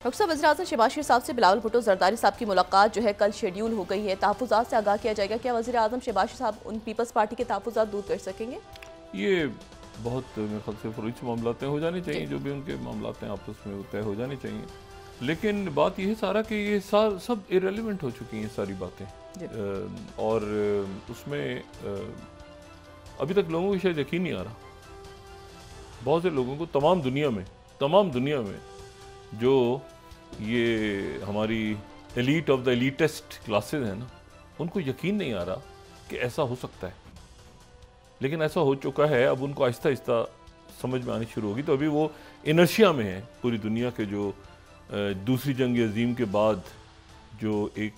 Doctor साहब, वज़ीर-ए-आज़म शहबाज शरीफ साहब से बिलावल भुट्टो ज़रदारी साहब की मुलाकात जो है कल शेड्यूल हो गई है, तहफ़्फ़ुज़ात से आगाह किया जाएगा। क्या वज़ीर-ए-आज़म शहबाज शरीफ साहब उन पीपल्स पार्टी के तहफ़्फ़ुज़ात दूर कर सकेंगे? ये बहुत मेरे ख्याल से फ़ौरी मामला तय हो जाने चाहिए, जी। जो भी उनके मामला हैं आपस में वो तय हो जाने चाहिए। लेकिन बात यह है सारा कि ये सब इरेलीवेंट हो चुकी हैं सारी बातें, जी। और उसमें अभी तक लोगों को शायद यकीन नहीं आ रहा, बहुत से लोगों को तमाम दुनिया में जो ये हमारी एलीट ऑफ द एलीटेस्ट क्लासेस हैं ना, उनको यकीन नहीं आ रहा कि ऐसा हो सकता है। लेकिन ऐसा हो चुका है, अब उनको आहिस्ता आहिस्ता समझ में आनी शुरू होगी। तो अभी वो इनर्शिया में है पूरी दुनिया के, जो दूसरी जंग अजीम के बाद जो एक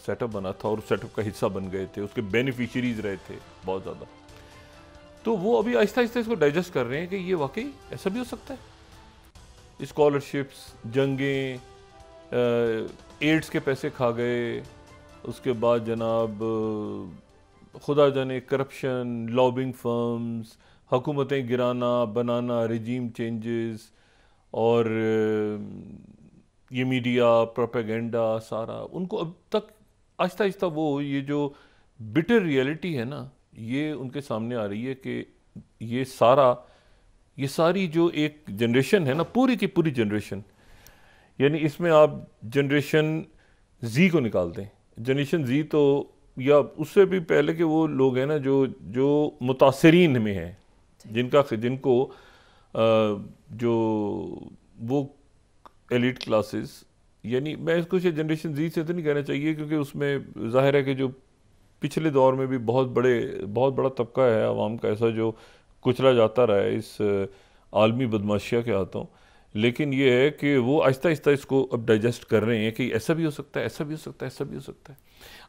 सेटअप बना था और उस सेटअप का हिस्सा बन गए थे, उसके बेनिफिशरीज रहे थे बहुत ज़्यादा। तो वो अभी आहिस्ता आहिस्ता इसको डाइजेस्ट कर रहे हैं कि ये वाकई ऐसा भी हो सकता है। स्कॉलरशिप्स, जंगें, एड्स के पैसे खा गए, उसके बाद जनाब खुदा जाने करप्शन, लॉबिंग फर्म्स, हुकूमतें गिराना बनाना, रिजीम चेंजेस, और ये मीडिया प्रोपेगेंडा सारा, उनको अब तक आहिस्ता आहिस्ता वो ये जो बिटर रियलिटी है ना, ये उनके सामने आ रही है कि ये सारी जो एक जनरेशन है ना, पूरी की पूरी जनरेशन, यानी इसमें आप जनरेशन जी को निकाल दें, जनरेशन जी तो, या उससे भी पहले के वो लोग हैं ना जो मुतासरीन में हैं, जिनको जो वो एलिट क्लासेस, यानी मैं इसको जनरेशन जी से तो नहीं कहना चाहिए, क्योंकि उसमें जाहिर है कि जो पिछले दौर में भी बहुत बड़ा तबका है आवाम का ऐसा जो कुचला जाता रहा है इस आलमी बदमाशिया के हाथों। लेकिन ये है कि वो आहिस्ता आहिस्ता इसको अब डाइजेस्ट कर रहे हैं कि ऐसा भी हो सकता है, ऐसा भी हो सकता है, ऐसा भी हो सकता है।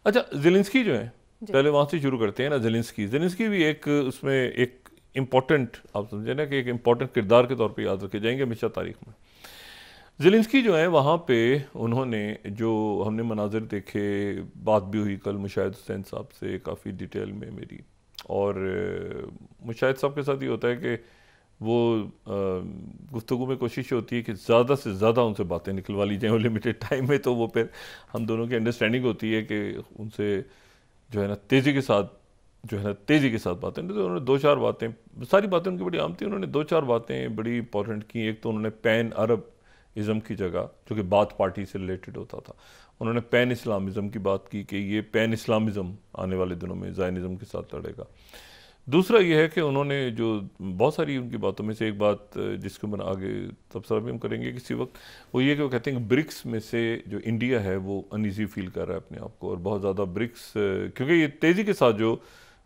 अच्छा, ज़ेलेंस्की जो है, पहले वहाँ से शुरू करते हैं ना। ज़ेलेंस्की भी एक उसमें एक इम्पॉर्टेंट, आप समझे ना कि एक इम्पॉर्टेंट किरदार के तौर पे याद रखे जाएंगे हमेशा तारीख में। ज़ेलेंस्की जो है, वहाँ पे उन्होंने जो हमने मनाजिर देखे, बात भी हुई कल मुशाहिद हुसैन साहब से काफ़ी डिटेल में मेरी, और मुशाहिद साहब के साथ ये होता है कि वो गुफ्तगू में कोशिश होती है कि ज़्यादा से ज़्यादा उनसे बातें निकलवा ली जाएँ लिमिटेड टाइम में, तो वो फिर हम दोनों की अंडरस्टैंडिंग होती है कि उनसे जो है ना तेज़ी के साथ बातें, तो उन्होंने दो चार बातें, सारी बातें उनकी बड़ी आम थी, उन्होंने दो चार बातें बड़ी इंपॉर्टेंट की। एक तो उन्होंने पैन अरब इज़म की जगह, जो कि बात पार्टी से रिलेटेड होता था, उन्होंने पैन इस्लामिज़म की बात की कि ये पैन इस्लामिज़म आने वाले दिनों में ज़ायनिज़म के साथ लड़ेगा। दूसरा ये है कि उन्होंने जो बहुत सारी उनकी बातों में से एक बात जिसको मैं आगे तबसरा भी हम करेंगे किसी वक्त, वो ये कि वो कहते हैं कि ब्रिक्स में से जो इंडिया है वो अनईज़ी फील कर रहा है अपने आप को, और बहुत ज़्यादा ब्रिक्स, क्योंकि ये तेज़ी के साथ जो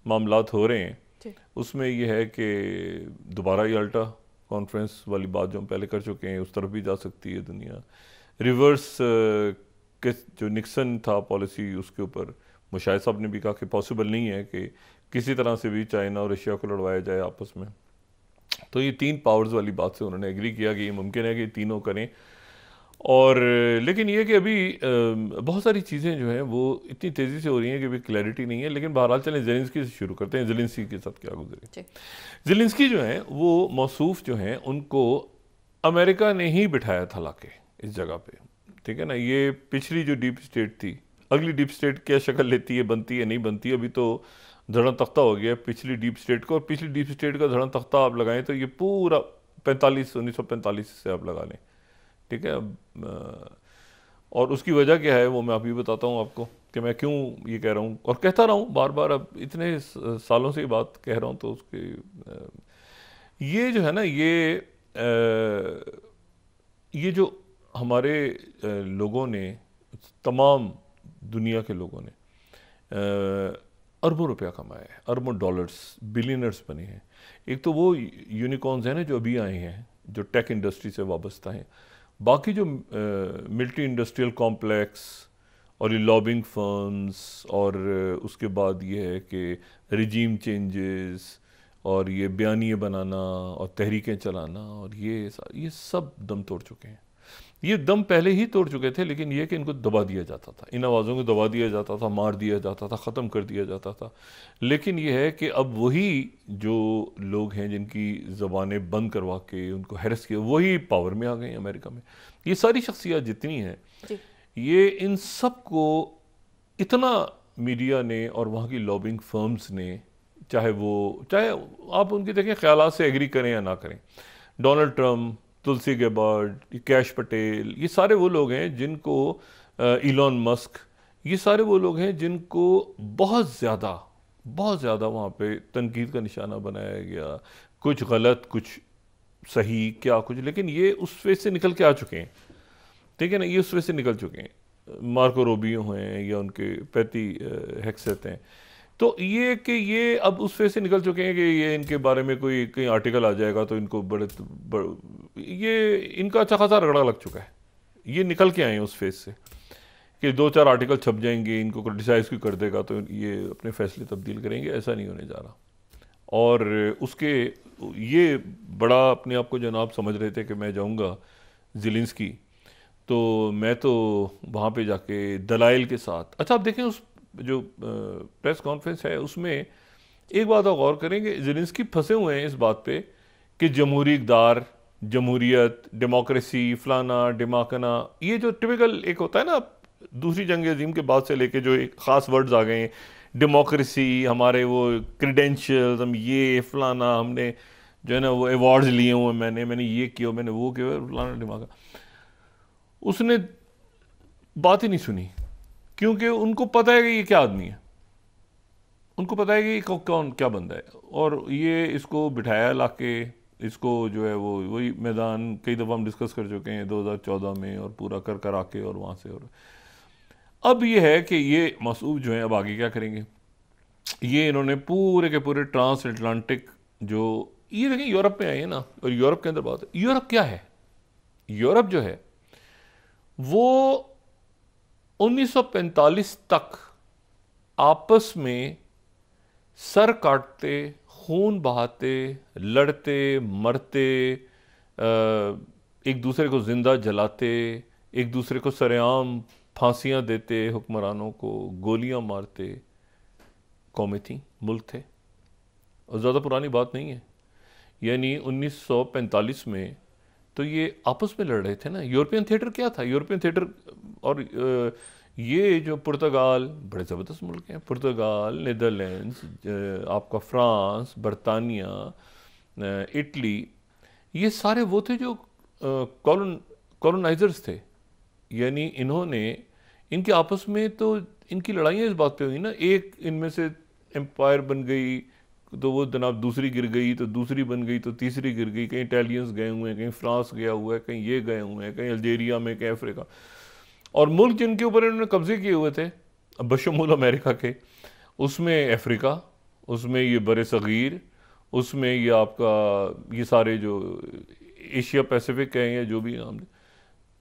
मामलात हो रहे हैं उसमें ये है कि दोबारा ये अल्टा कॉन्फ्रेंस वाली बात जो हम पहले कर चुके हैं, उस तरफ भी जा सकती है दुनिया। रिवर्स के जो निक्सन था पॉलिसी, उसके ऊपर मुशाहिद साहब ने भी कहा कि पॉसिबल नहीं है कि किसी तरह से भी चाइना और रशिया को लड़वाया जाए आपस में। तो ये तीन पावर्स वाली बात से उन्होंने एग्री किया कि ये मुमकिन है कि तीनों करें। और लेकिन ये कि अभी बहुत सारी चीज़ें जो हैं वो इतनी तेज़ी से हो रही हैं कि अभी क्लैरिटी नहीं है। लेकिन बहरहाल चलें ज़ेलेंस्की से शुरू करते हैं। ज़ेलेंस्की के साथ क्या गुजरे। ज़ेलेंस्की जो हैं वो मौसूफ जो हैं, उनको अमेरिका ने ही बिठाया था लाके इस जगह पे, ठीक है ना। ये पिछली जो डीप स्टेट थी, अगली डीप स्टेट क्या शक्ल लेती है, बनती है नहीं बनती, अभी तो धड़ा तख्ता हो गया पिछली डीप स्टेट को। और पिछली डीप स्टेट का धड़ा तख्ता आप लगाएं तो ये पूरा 1945 से आप लगा लें, ठीक है। और उसकी वजह क्या है वो मैं अभी बताता हूँ आपको कि मैं क्यों ये कह रहा हूँ और कहता रहा हूँ बार बार, अब इतने सालों से ये बात कह रहा हूँ। तो उसके ये जो है ना, ये जो हमारे लोगों ने, तमाम दुनिया के लोगों ने अरबों रुपया कमाया है, अरबों डॉलर्स, बिलियनर्स बने हैं। एक तो वो यूनिकॉर्न्स हैं ना जो अभी आए हैं, जो टेक इंडस्ट्री से वाबस्ता हैं। बाकी जो मिलिट्री इंडस्ट्रियल कॉम्प्लेक्स और ये लॉबिंग फर्म्स, और उसके बाद ये है कि रिजीम चेंजेस और ये बयानिए बनाना और तहरीकें चलाना, और ये सब दम तोड़ चुके हैं। ये दम पहले ही तोड़ चुके थे, लेकिन ये कि इनको दबा दिया जाता था, इन आवाज़ों को दबा दिया जाता था, मार दिया जाता था, ख़त्म कर दिया जाता था। लेकिन ये है कि अब वही जो लोग हैं जिनकी ज़बानें बंद करवा के उनको हैरेस किया, वही पावर में आ गए अमेरिका में। ये सारी शख्सियत जितनी हैं, जी। ये इन सब को इतना मीडिया ने और वहाँ की लॉबिंग फर्म्स ने, चाहे आप उनके देखें ख्यालात से एग्री करें या ना करें, डोनाल्ड ट्रम्प, तुलसी गेबार्ड, कैश पटेल, ये सारे वो लोग हैं जिनको, इलॉन मस्क, ये सारे वो लोग हैं जिनको बहुत ज़्यादा वहाँ पे तनकीद का निशाना बनाया गया, कुछ गलत कुछ सही क्या कुछ, लेकिन ये उस फेज से निकल के आ चुके हैं, ठीक है ना, ये उस फेज से निकल चुके हैं। मार्को रोबियो हैं या उनके पैटी हेक्सेट हैं, तो ये कि ये अब उस फेज से निकल चुके हैं कि ये इनके बारे में कोई कहीं आर्टिकल आ जाएगा तो इनको ये इनका अच्छा खासा रगड़ा लग चुका है, ये निकल के आए हैं उस फेज से कि 2-4 आर्टिकल छप जाएंगे, इनको क्रिटिसाइज भी कर देगा तो ये अपने फैसले तब्दील करेंगे, ऐसा नहीं होने जा रहा। और उसके ये बड़ा अपने आप को जनाब समझ रहे थे कि मैं जाऊंगा ज़ेलेंस्की, तो मैं तो वहाँ पे जाके दलाइल के साथ, अच्छा आप देखें उस जो प्रेस कॉन्फ्रेंस है उसमें एक बात आप गौर करेंगे, ज़ेलेंस्की फंसे हुए हैं इस बात पे कि जमहूरी इक़दार, जमहूरियत, डेमोक्रेसी, फलाना डिमाकना, ये जो टिपिकल एक होता है ना दूसरी जंग अजीम के बाद से लेके जो एक ख़ास वर्ड्स आ गए हैं, डेमोक्रेसी, हमारे वो क्रीडेंशियल्स, हम ये फलाना, हमने जो है ना वो अवार्ड्स लिए हुए, मैंने ये किया, मैंने वो किया, फलाना डिमाका, उसने बात ही नहीं सुनी, क्योंकि उनको पता है कि ये क्या आदमी है, उनको पता है कि ये कौन क्या बंदा है, और ये इसको बिठाया लाके, इसको जो है वो वही मैदान कई दफ़ा हम डिस्कस कर चुके हैं 2014 में, और पूरा कर आके और वहाँ से, और अब ये है कि ये मसूद जो हैं अब आगे क्या करेंगे। ये इन्होंने पूरे के पूरे ट्रांस अटलांटिक जो ये देखें यूरोप में आए हैं ना, और यूरोप के अंदर बात है, यूरोप क्या है, यूरोप जो है वो 1945 तक आपस में सर काटते, खून बहाते, लड़ते मरते, एक दूसरे को जिंदा जलाते, एक दूसरे को सरेआम फांसियां देते, हुक्मरानों को गोलियां मारते कौमें थी, मुल्क थे, और ज़्यादा पुरानी बात नहीं है। यानी 1945 में तो ये आपस में लड़ रहे थे ना। यूरोपियन थिएटर क्या था, यूरोपियन थिएटर, और ये जो पुर्तगाल, बड़े ज़बरदस्त मुल्क हैं, पुर्तगाल, नीदरलैंड्स, आपका फ्रांस, बरतानिया, इटली, ये सारे वो थे जो कॉलोनाइजर्स थे। यानी इन्होंने, इनके आपस में तो इनकी लड़ाइयाँ इस बात पे हुई ना, एक इनमें से एम्पायर बन गई तो वो जनाब दूसरी गिर गई, तो दूसरी बन गई तो तीसरी गिर गई, कहीं इटालियंस गए हुए हैं, कहीं फ्रांस गया हुआ है, कहीं ये गए हुए हैं, कहीं अल्जेरिया में, कहीं अफ्रीका, और मुल्क जिनके ऊपर इन्होंने कब्जे किए हुए थे बशमूल अमेरिका के, उसमें अफ्रीका, उसमें ये बर सग़ीर, उसमें ये आपका ये सारे जो एशिया पैसिफिक हैं या जो भी नाम,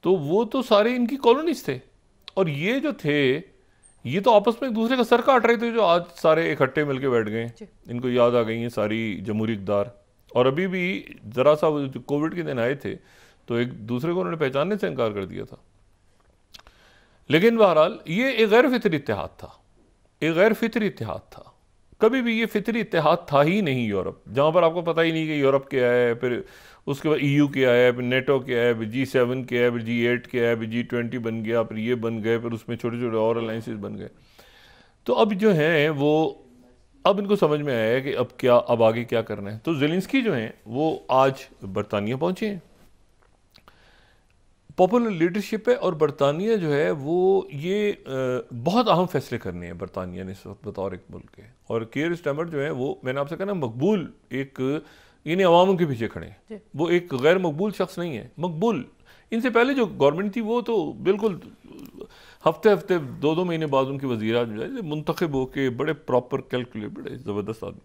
तो वो तो सारे इनकी कॉलोनीज थे। और ये जो थे ये तो आपस में एक दूसरे का सर काट रहे थे, जो आज सारे इकट्ठे मिलके बैठ गए, इनको याद आ गई हैं सारी जमहूरी इक़दार। और अभी भी ज़रा सा जो कोविड के दिन आए थे तो एक दूसरे को उन्होंने पहचानने से इनकार कर दिया था। लेकिन बहरहाल ये एक गैर फितरी इत्तेहाद था, एक गैर फितरी इत्तेहाद था। कभी भी ये फितरी इत्तेहाद था ही नहीं यूरोप, जहाँ पर आपको पता ही नहीं कि यूरोप क्या है, फिर उसके बाद EU क्या है, फिर नेटो क्या है, फिर G7 क्या है, फिर G8 क्या है, फिर G20 बन गया, फिर ये बन गए, फिर उसमें छोटे छोटे और अलायंसेस बन गए। तो अब जो हैं वो, अब इनको समझ में आया है कि अब आगे क्या करना है। तो ज़ेलेंस्की जो हैं वो आज बरतानिया पहुँचे हैं, पॉपुलर लीडरशिप है, और बरतानिया जो है वो ये बहुत अहम फैसले करने हैं बरतानिया ने इस वक्त बतौर एक मुल्क के। और कीयर स्टारमर जो है वो, मैंने आपसे कहा ना, मकबूल एक, इन्हें अवाम के पीछे खड़े हैं, वो एक गैर मकबूल शख्स नहीं है, मकबूल। इनसे पहले जो गवर्नमेंट थी वो तो बिल्कुल हफ्ते हफ्ते 2-2 महीने बाद उनकी वज़ीर आज़म मुंतखब होके बड़े प्रॉपर कैलकुलेट, बड़े ज़बरदस्त आदमी।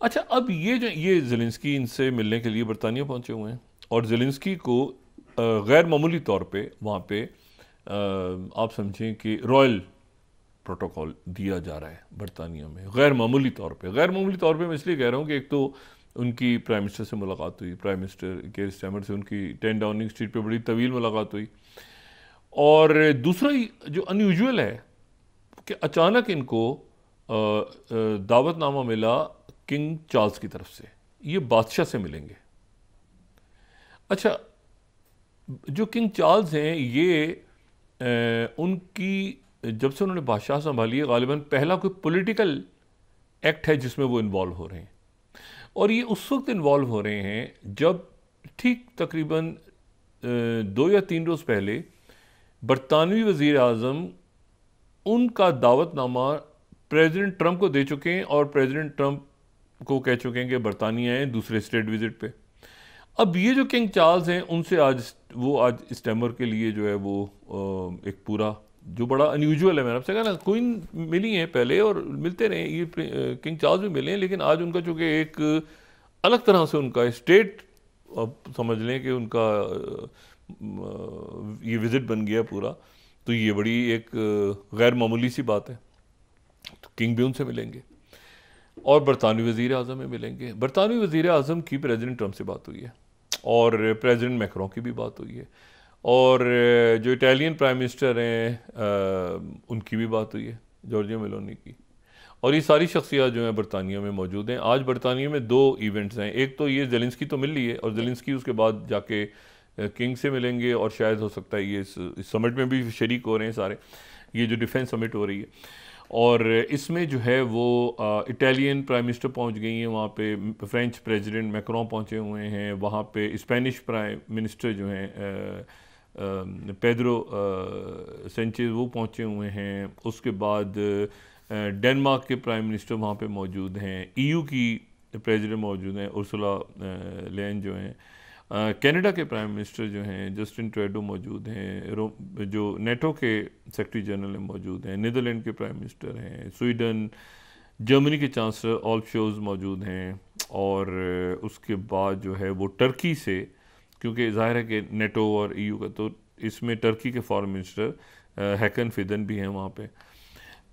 अच्छा, अब ये ज़ेलेंस्की इनसे मिलने के लिए बरतानिया पहुँचे हुए हैं, और ज़ेलेंस्की को गैर मामूली तौर पे वहाँ पे आप समझें कि रॉयल प्रोटोकॉल दिया जा रहा है बरतानिया में, गैर मामूली तौर पे। गैर मामूली तौर पे मैं इसलिए कह रहा हूँ कि एक तो उनकी प्राइम मिनिस्टर से मुलाकात हुई, प्राइम मिनिस्टर कीयर स्टारमर से उनकी 10 डाउनिंग स्ट्रीट पे बड़ी तवील मुलाकात हुई, और दूसरा जो अनयूजुअल है कि अचानक इनको दावतनामा मिला किंग चार्ल्स की तरफ से, ये बादशाह से मिलेंगे। अच्छा, जो किंग चार्ल्स हैं ये उनकी जब से उन्होंने बादशाह संभाली है गालिबन पहला कोई पॉलिटिकल एक्ट है जिसमें वो इन्वॉल्व हो रहे हैं। और ये उस वक्त इन्वॉल्व हो रहे हैं जब ठीक तकरीबन 2 या 3 रोज़ पहले बरतानवी वज़ीर आज़म उनका दावतनामा प्रेसिडेंट ट्रंप को दे चुके हैं और प्रेसिडेंट ट्रंप को कह चुके हैं कि बरतानिया हैं दूसरे स्टेट विजिट पे। अब ये जो किंग चार्ल्स हैं उनसे आज स्टेमर के लिए जो है वो एक पूरा जो बड़ा अनयूजुअल है, मैंने आपसे कहा ना क्वीन मिली हैं पहले और मिलते रहे, ये किंग चार्ल्स भी मिले हैं, लेकिन आज उनका चूँकि एक अलग तरह से उनका स्टेट अब समझ लें कि उनका ये विज़िट बन गया पूरा, तो ये बड़ी एक गैर मामूली सी बात है। तो किंग भी उनसे मिलेंगे और बरतानवी वज़ीर आज़म में मिलेंगे। बरतानवी वज़ीर आज़म की प्रेसिडेंट ट्रंप से बात हुई है और प्रेसिडेंट मैक्रों की भी बात हुई है और जो इटालियन प्राइम मिनिस्टर हैं उनकी भी बात हुई है, जॉर्जिया मेलोनी की। और ये सारी शख्सियत जो हैं बरतानिया में मौजूद हैं। आज बरतानिया में 2 इवेंट्स हैं, एक तो ये ज़ेलेंस्की तो मिल रही है और ज़ेलेंस्की उसके बाद जाके किंग से मिलेंगे और शायद हो सकता है ये इस समिट में भी शरीक हो रहे हैं सारे, ये जो डिफेंस समिट हो रही है। और इसमें जो है वो इटालियन प्राइम मिनिस्टर पहुंच गई हैं वहाँ पे, फ्रेंच प्रेसिडेंट मैक्रों पहुंचे हुए हैं वहाँ पे, स्पेनिश प्राइम मिनिस्टर जो हैं पेड्रो सेंचेज वो पहुँचे हुए हैं। उसके बाद डेनमार्क के प्राइम मिनिस्टर वहाँ पे मौजूद हैं, EU की प्रेसिडेंट मौजूद हैं उर्सुला लेन जो हैं, कनाडा के प्राइम मिनिस्टर जो हैं जस्टिन ट्रूडो मौजूद हैं, जो नेटो के सेक्रेटरी जनरल मौजूद हैं, नीदरलैंड के प्राइम मिनिस्टर हैं, स्वीडन, जर्मनी के चांसलर ऑल्फ शोल्ज मौजूद हैं। और उसके बाद जो है वो टर्की से, क्योंकि ज़ाहिर है कि नेटो और EU का, तो इसमें टर्की के फॉरेन मिनिस्टर हैकन फिदन भी हैं वहाँ पे।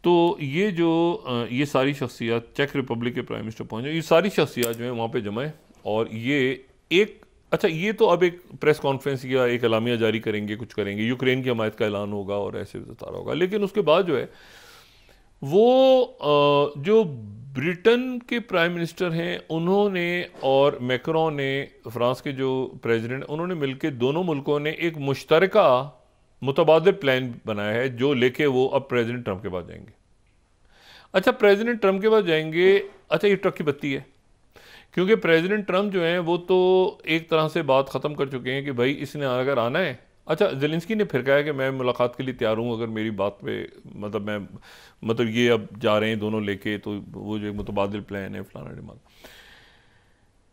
तो ये जो ये सारी शख्सियत, चेक रिपब्लिक के प्राइम मिनिस्टर पहुँचे, ये सारी शख्सियत जो हैं वहाँ पे जमा है। और ये एक अच्छा, ये तो अब एक प्रेस कॉन्फ्रेंस या एक एलामिया जारी करेंगे, कुछ करेंगे, यूक्रेन की हमायत का ऐलान होगा और ऐसे बता होगा। लेकिन उसके बाद जो है वो जो ब्रिटेन के प्राइम मिनिस्टर हैं उन्होंने और मैक्रों ने, फ्रांस के जो प्रेसिडेंट, उन्होंने मिलकर दोनों मुल्कों ने एक मुश्तरका मुतबादिल प्लान बनाया है जो लेके वो अब प्रेसिडेंट ट्रंप के पास जाएंगे। अच्छा, प्रेसिडेंट ट्रंप के पास जाएंगे, अच्छा ये ट्रक की बत्ती है, क्योंकि प्रेसिडेंट ट्रंप जो हैं वो तो एक तरह से बात ख़त्म कर चुके हैं कि भाई इसने अगर आना है। अच्छा, ज़ेलेंस्की ने फिर कहा है कि मैं मुलाकात के लिए तैयार हूँ अगर मेरी बात पे मतलब ये अब जा रहे हैं दोनों लेके, तो वो जो मुतबादिल प्लान है फलाना डिमांड।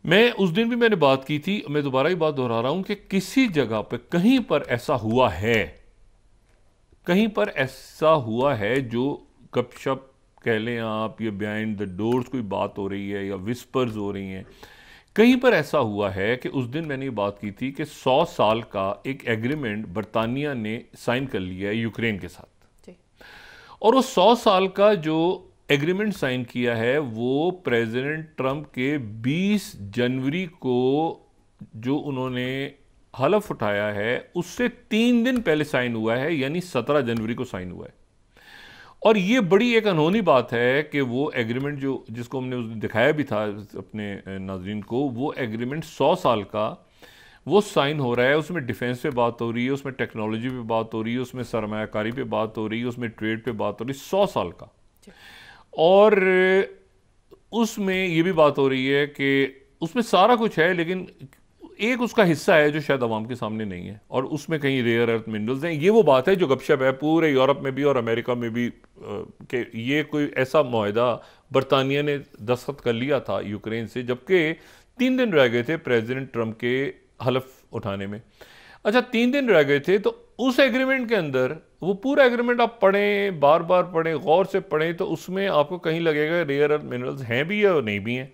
मैं उस दिन भी मैंने बात की थी, मैं दोबारा ही बात दोहरा रहा हूँ कि किसी जगह पे कहीं पर ऐसा हुआ है, कहीं पर ऐसा हुआ है जो गपशप कह लें आप, ये बिहाइंड द डोर्स कोई बात हो रही है या विस्पर्स हो रही हैं, कहीं पर ऐसा हुआ है कि उस दिन मैंने ये बात की थी कि 100 साल का एक एग्रीमेंट बरतानिया ने साइन कर लिया है यूक्रेन के साथ। और वो 100 साल का जो एग्रीमेंट साइन किया है वो प्रेसिडेंट ट्रंप के 20 जनवरी को जो उन्होंने हलफ उठाया है उससे 3 दिन पहले साइन हुआ है, यानी 17 जनवरी को साइन हुआ है। और ये बड़ी एक अनहोनी बात है कि वो एग्रीमेंट जो जिसको हमने उस दिन दिखाया भी था अपने नाजरीन को, वो एग्रीमेंट 100 साल का वो साइन हो रहा है, उसमें डिफेंस पे बात हो रही है, उसमें टेक्नोलॉजी पे बात हो रही है, उसमें सरमायाकारी पे बात हो रही है, उसमें ट्रेड पे बात हो रही है, 100 साल का। और उसमें ये भी बात हो रही है कि उसमें सारा कुछ है, लेकिन एक उसका हिस्सा है जो शायद आवाम के सामने नहीं है, और उसमें कहीं रेयर अर्थ मिनरल्स हैं। ये वो बात है जो गपशप है पूरे यूरोप में भी और अमेरिका में भी कि ये कोई ऐसा मुआहदा बरतानिया ने दस्तखत कर लिया था यूक्रेन से, जबकि 3 दिन रह गए थे प्रेसिडेंट ट्रंप के हलफ उठाने में। अच्छा, 3 दिन रह गए थे, तो उस एग्रीमेंट के अंदर वो पूरा एग्रीमेंट आप पढ़ें, बार बार पढ़ें, गौर से पढ़ें, तो उसमें आपको कहीं लगेगा रेयर अर्थ मिनरल्स हैं भी है और नहीं भी हैं।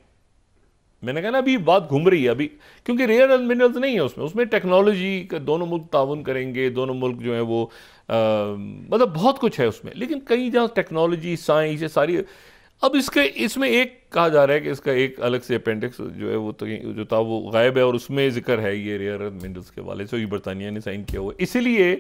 मैंने कहा ना अभी बात घूम रही है अभी, क्योंकि रेयर अर्थ मिनरल्स नहीं है उसमें टेक्नोलॉजी का दोनों मुल्क ताउन करेंगे, दोनों मुल्क जो है वो मतलब बहुत कुछ है उसमें, लेकिन कहीं जहाँ टेक्नोलॉजी, साइंस, ये सारी, अब इसमें एक कहा जा रहा है कि इसका एक अलग से अपेंडिक्स जो है वो तो जो था वो गायब है और उसमें जिक्र है ये रेयर अर्थ मिनरल्स के वाले से, ये बरतानिया ने साइन किया हुआ, इसीलिए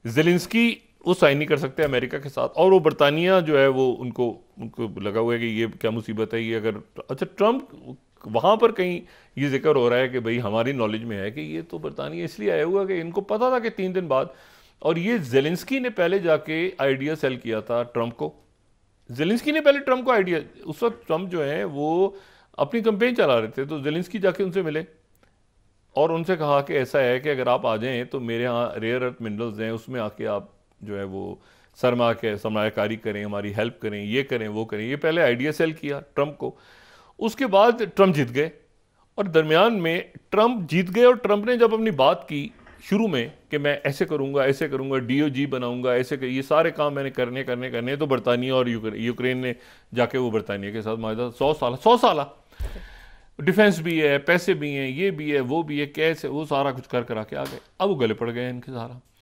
ज़ेलेंस्की वो साइन नहीं कर सकते अमेरिका के साथ, और वो बरतानिया जो है वो उनको लगा हुआ है कि ये क्या मुसीबत है ये अगर। अच्छा, ट्रंप वहाँ पर कहीं ये जिक्र हो रहा है कि भाई हमारी नॉलेज में है कि ये तो बरतानिया इसलिए आया हुआ कि इनको पता था कि 3 दिन बाद, और ये जेलेंस्की ने पहले जाके आइडिया सेल किया था ट्रंप को। जेलेंस्की ने पहले ट्रंप को आइडिया, उस वक्त ट्रंप जो है वो अपनी कंपेन चला रहे थे, तो जेलेंस्की जाके उनसे मिले और उनसे कहा कि ऐसा है कि अगर आप आ जाएं तो मेरे यहाँ रेयर अर्थ मिनरल्स हैं, उसमें आके आप जो है वो सरमायाकारी करें, हमारी हेल्प करें, ये करें वो करें। ये पहले आइडिया सेल किया ट्रंप को। उसके बाद ट्रंप जीत गए, और दरमियान में ट्रंप जीत गए और ट्रंप ने जब अपनी बात की शुरू में कि मैं ऐसे करूंगा डीओजी बनाऊंगा, ये सारे काम मैंने करने, तो बरतानिया और यूक्रेन ने जाके वो बरतानिया के साथ माहिदा 100 साल डिफेंस भी है, पैसे भी हैं, ये भी है, वो भी है, कैसे वो सारा कुछ कर करा के आ गए। अब वो गले पड़ गए इनके सारा।